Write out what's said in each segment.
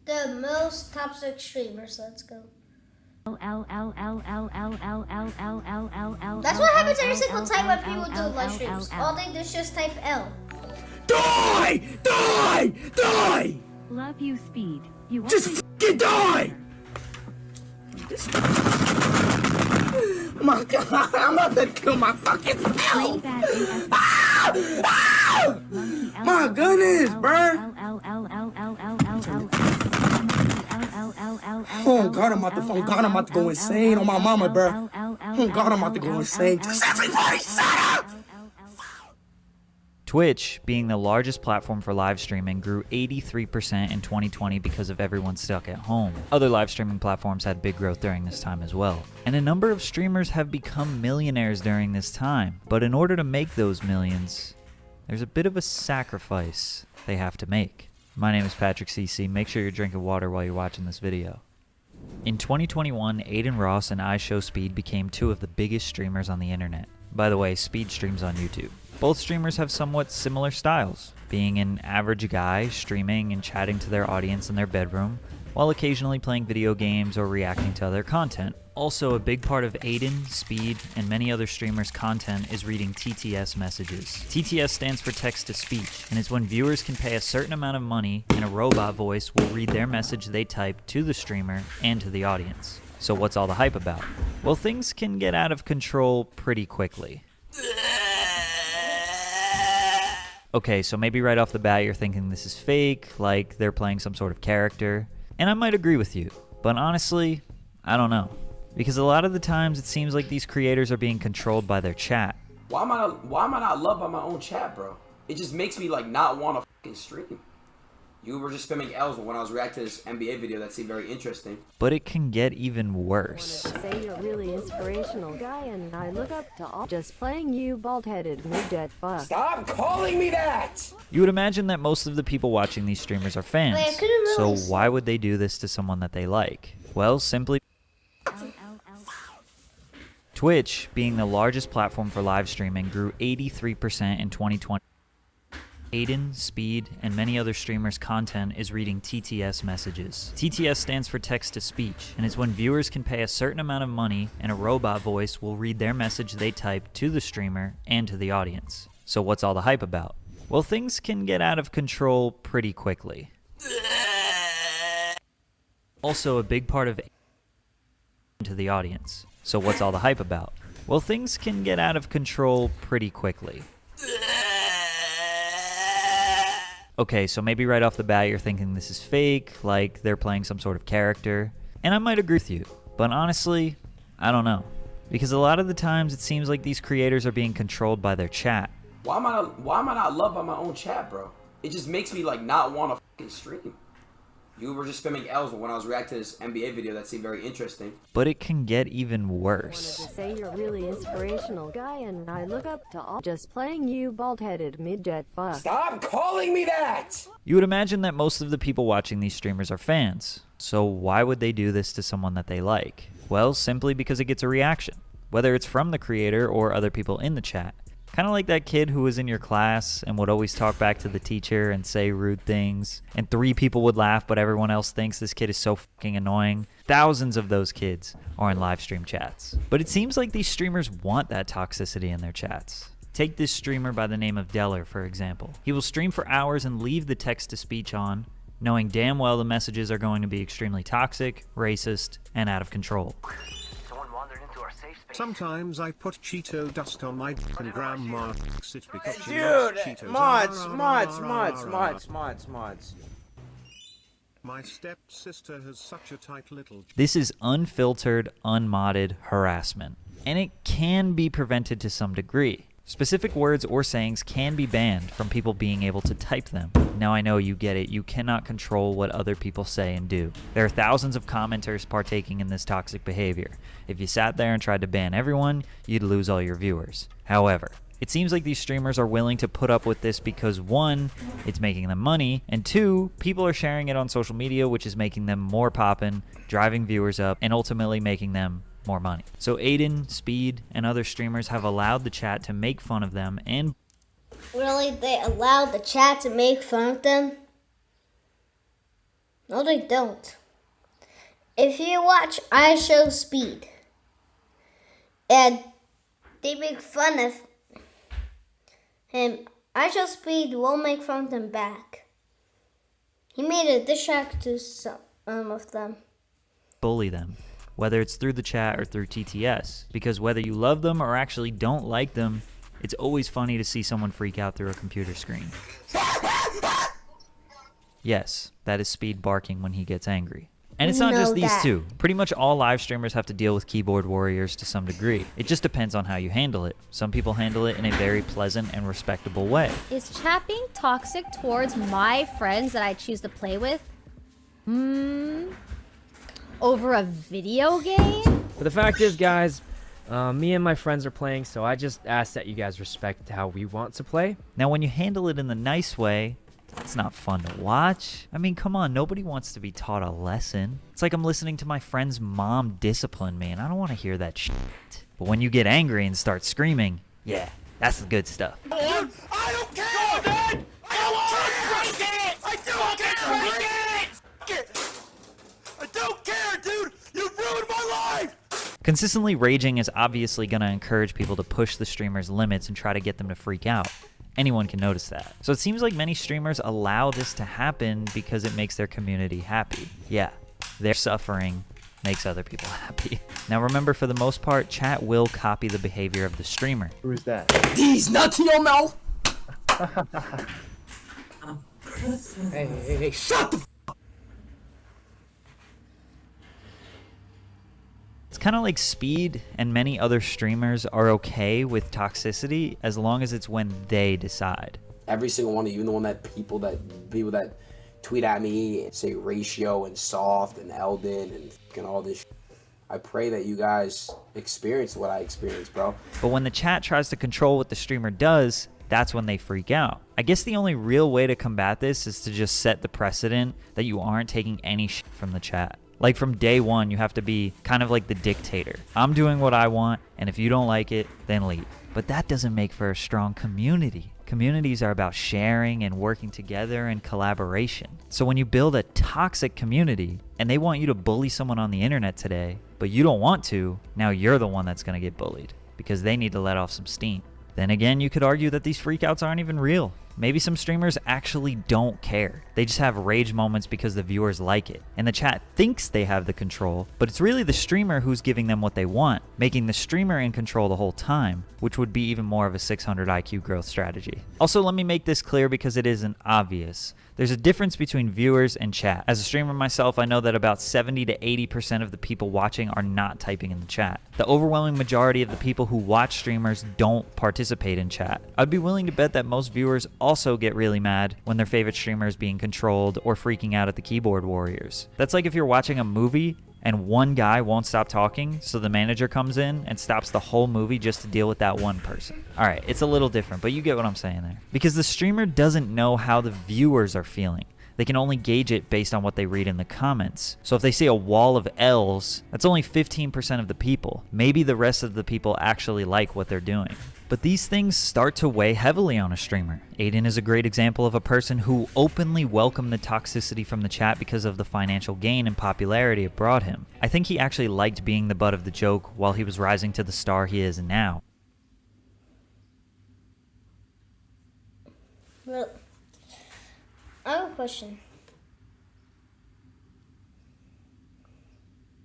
The most toxic streamers. Let's go. That's what happens every single time when people do live streams. All they do is just type L. Die! Die! Die! Love you, Speed. You Just fucking die! Oh my god, I'm about to kill my fucking self! My goodness, bro! Oh god, I'm about to go insane on my mama, bro. Oh god, I'm about to go insane. Just everybody shut up! Twitch, being the largest platform for live streaming, grew 83% in 2020 because of everyone stuck at home. Other live streaming platforms had big growth during this time as well. And a number of streamers have become millionaires during this time. But in order to make those millions, there's a bit of a sacrifice they have to make. My name is Patrick CC. Make sure you're drinking water while you're watching this video. In 2021, Adin Ross and IShowSpeed became two of the biggest streamers on the internet. By the way, Speed streams on YouTube. Both streamers have somewhat similar styles, being an average guy streaming and chatting to their audience in their bedroom, while occasionally playing video games or reacting to other content. Also, a big part of Adin, Speed, and many other streamers' content is reading TTS messages. TTS stands for text-to-speech, and it's when viewers can pay a certain amount of money and a robot voice will read their message they type to the streamer and to the audience. So what's all the hype about? Well, things can get out of control pretty quickly. Okay, so maybe right off the bat you're thinking this is fake, like they're playing some sort of character. And I might agree with you, but honestly, I don't know. Because a lot of the times it seems like these creators are being controlled by their chat. Why am I not loved by my own chat, bro? It just makes me like not want to fucking stream. You were just spamming L's when I was reacting to this NBA video that seemed very interesting. But it can get even worse. I wanted to say you're a really inspirational guy, and I look up to all just playing you bald-headed midget fuck. Stop calling me that! You would imagine that most of the people watching these streamers are fans. Wait, I couldn't really So why would they do this to someone that they like? Well, simply Twitch, being the largest platform for live streaming, grew 83% in 2020. Adin, Speed, and many other streamers' content is reading TTS messages. TTS stands for text-to-speech, and it's when viewers can pay a certain amount of money and a robot voice will read their message they type to the streamer and to the audience. So what's all the hype about? Well, things can get out of control pretty quickly. Also, a big part of to the audience. So what's all the hype about? Well, things can get out of control pretty quickly. Okay, so maybe right off the bat you're thinking this is fake, like they're playing some sort of character. And I might agree with you, but honestly, I don't know. Because a lot of the times it seems like these creators are being controlled by their chat. Why am I not loved by my own chat, bro? It just makes me like not want to fucking stream. You were just spamming L's when I was reacting to this NBA video that seemed very interesting. But it can get even I worse. wanted to say you're a really inspirational guy, and I look up to all just playing you bald-headed midget fuck. Stop calling me that! You would imagine that most of the people watching these streamers are fans. So why would they do this to someone that they like? Well, simply because it gets a reaction, whether it's from the creator or other people in the chat. Kind of like that kid who was in your class and would always talk back to the teacher and say rude things, and 3 people would laugh but everyone else thinks this kid is so fucking annoying. Thousands of those kids are in live stream chats. But it seems like these streamers want that toxicity in their chats. Take this streamer by the name of Deller, for example. He will stream for hours and leave the text-to-speech on, knowing damn well the messages are going to be extremely toxic, racist, and out of control. Sometimes I put Cheeto dust on my and grandma likes it because she Dude, loves Cheetos. mods. My stepsister has such a tight little. This is unfiltered, unmodded harassment, and it can be prevented to some degree. Specific words or sayings can be banned from people being able to type them. Now I know you get it, you cannot control what other people say and do. There are thousands of commenters partaking in this toxic behavior. If you sat there and tried to ban everyone, you'd lose all your viewers. However, it seems like these streamers are willing to put up with this because 1, it's making them money, and 2, people are sharing it on social media, which is making them more poppin', driving viewers up, and ultimately making them more money. So Adin, Speed, and other streamers have allowed the chat to make fun of them and Really? They allowed the chat to make fun of them? No, they don't. If you watch I Show Speed, and they make fun of him, I Show Speed will make fun of them back. He made a diss track to some of them. Bully them, whether it's through the chat or through TTS, because whether you love them or actually don't like them, it's always funny to see someone freak out through a computer screen. Yes, that is Speed barking when he gets angry. And it's not Know just these that. two. Pretty much all live streamers have to deal with keyboard warriors to some degree. It just depends on how you handle it. Some people handle it in a very pleasant and respectable way. Is chat being toxic towards my friends that I choose to play with? Over a video game? But the fact is, guys, me and my friends are playing, so I just ask that you guys respect how we want to play. Now, when you handle it in the nice way, it's not fun to watch. I mean, come on, nobody wants to be taught a lesson. It's like I'm listening to my friend's mom discipline me, and I don't want to hear that shit. But when you get angry and start screaming, yeah, that's the good stuff. I don't care! Go, man! I don't care! I don't care! I don't care, dude! You ruined my life! Consistently raging is obviously going to encourage people to push the streamer's limits and try to get them to freak out. Anyone can notice that. So it seems like many streamers allow this to happen because it makes their community happy. Yeah, their suffering makes other people happy. Now remember, for the most part, chat will copy the behavior of the streamer. Who's that? These nuts in your mouth! Hey, shut the It's kind of like Speed and many other streamers are okay with toxicity as long as it's when they decide. Every single one of you, even the one that people that tweet at me and say Ratio and Soft and Eldon and all this shit, I pray that you guys experience what I experienced, bro. But when the chat tries to control what the streamer does, that's when they freak out. I guess the only real way to combat this is to just set the precedent that you aren't taking any shit from the chat. Like from day one, you have to be kind of like the dictator. I'm doing what I want, and if you don't like it, then leave. But that doesn't make for a strong community. Communities are about sharing and working together and collaboration. So when you build a toxic community and they want you to bully someone on the internet today, but you don't want to, now you're the one that's going to get bullied because they need to let off some steam. Then again, you could argue that these freakouts aren't even real. Maybe some streamers actually don't care. They just have rage moments because the viewers like it. And the chat thinks they have the control, but it's really the streamer who's giving them what they want, making the streamer in control the whole time, which would be even more of a 600 IQ growth strategy. Also, let me make this clear because it isn't obvious. There's a difference between viewers and chat. As a streamer myself, I know that about 70 to 80% of the people watching are not typing in the chat. The overwhelming majority of the people who watch streamers don't participate in chat. I'd be willing to bet that most viewers also get really mad when their favorite streamer is being controlled or freaking out at the keyboard warriors. That's like if you're watching a movie and one guy won't stop talking, so the manager comes in and stops the whole movie just to deal with that one person. All right, it's a little different, but you get what I'm saying there. Because the streamer doesn't know how the viewers are feeling. They can only gauge it based on what they read in the comments. So if they see a wall of L's, that's only 15% of the people. Maybe the rest of the people actually like what they're doing. But these things start to weigh heavily on a streamer. Aiden is a great example of a person who openly welcomed the toxicity from the chat because of the financial gain and popularity it brought him. I think he actually liked being the butt of the joke while he was rising to the star he is now. Well, I have a question.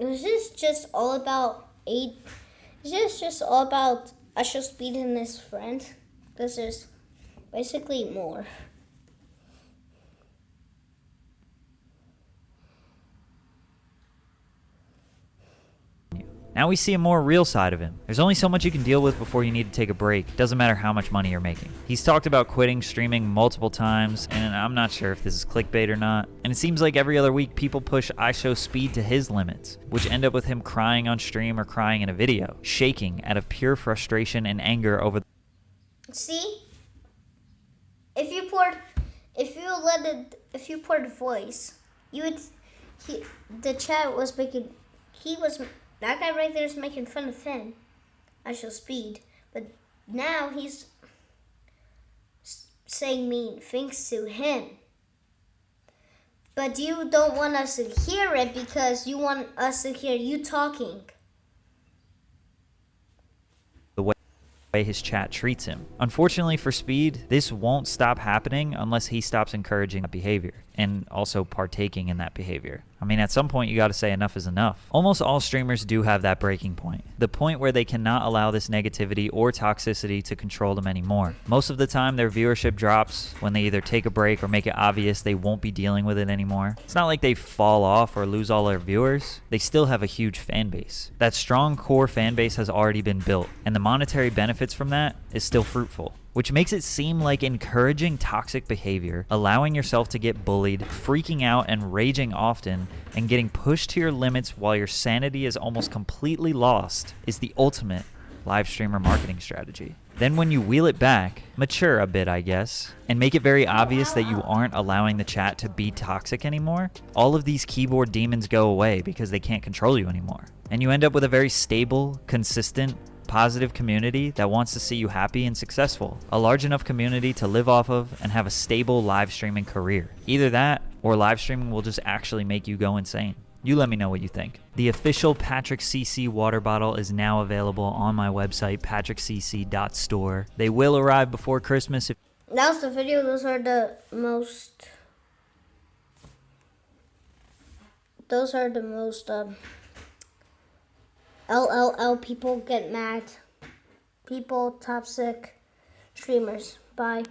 Is this just all about Is this just all about I Show Speed and his friend? Because there's basically more. Now we see a more real side of him. There's only so much you can deal with before you need to take a break. Doesn't matter how much money you're making. He's talked about quitting streaming multiple times, and I'm not sure if this is clickbait or not. And it seems like every other week people push I Show Speed to his limits, which end up with him crying on stream or crying in a video, shaking out of pure frustration and anger over See? If you poured voice, the chat was making, that guy right there is making fun of him. I Show Speed. But now he's saying mean things to him. But you don't want us to hear it because you want us to hear you talking. The way his chat treats him. Unfortunately for Speed, this won't stop happening unless he stops encouraging that behavior and also partaking in that behavior. I mean, at some point you got to say enough is enough. Almost all streamers do have that breaking point, the point where they cannot allow this negativity or toxicity to control them anymore. Most of the time their viewership drops when they either take a break or make it obvious they won't be dealing with it anymore. It's not like they fall off or lose all their viewers. They still have a huge fan base. That strong core fan base has already been built, and the monetary benefits from that is still fruitful, which makes it seem like encouraging toxic behavior, allowing yourself to get bullied, freaking out and raging often, and getting pushed to your limits while your sanity is almost completely lost is the ultimate live streamer marketing strategy. Then when you wheel it back, mature a bit I guess, and make it very obvious that you aren't allowing the chat to be toxic anymore, all of these keyboard demons go away because they can't control you anymore. And you end up with a very stable, consistent, positive community that wants to see you happy and successful. A large enough community to live off of and have a stable live streaming career. Either that or live streaming will just actually make you go insane. You let me know what you think. The official Patrick CC water bottle is now available on my website, patrickcc.store. They will arrive before Christmas. That was the video. Those are the most LLL people get mad. People, toxic streamers. Bye.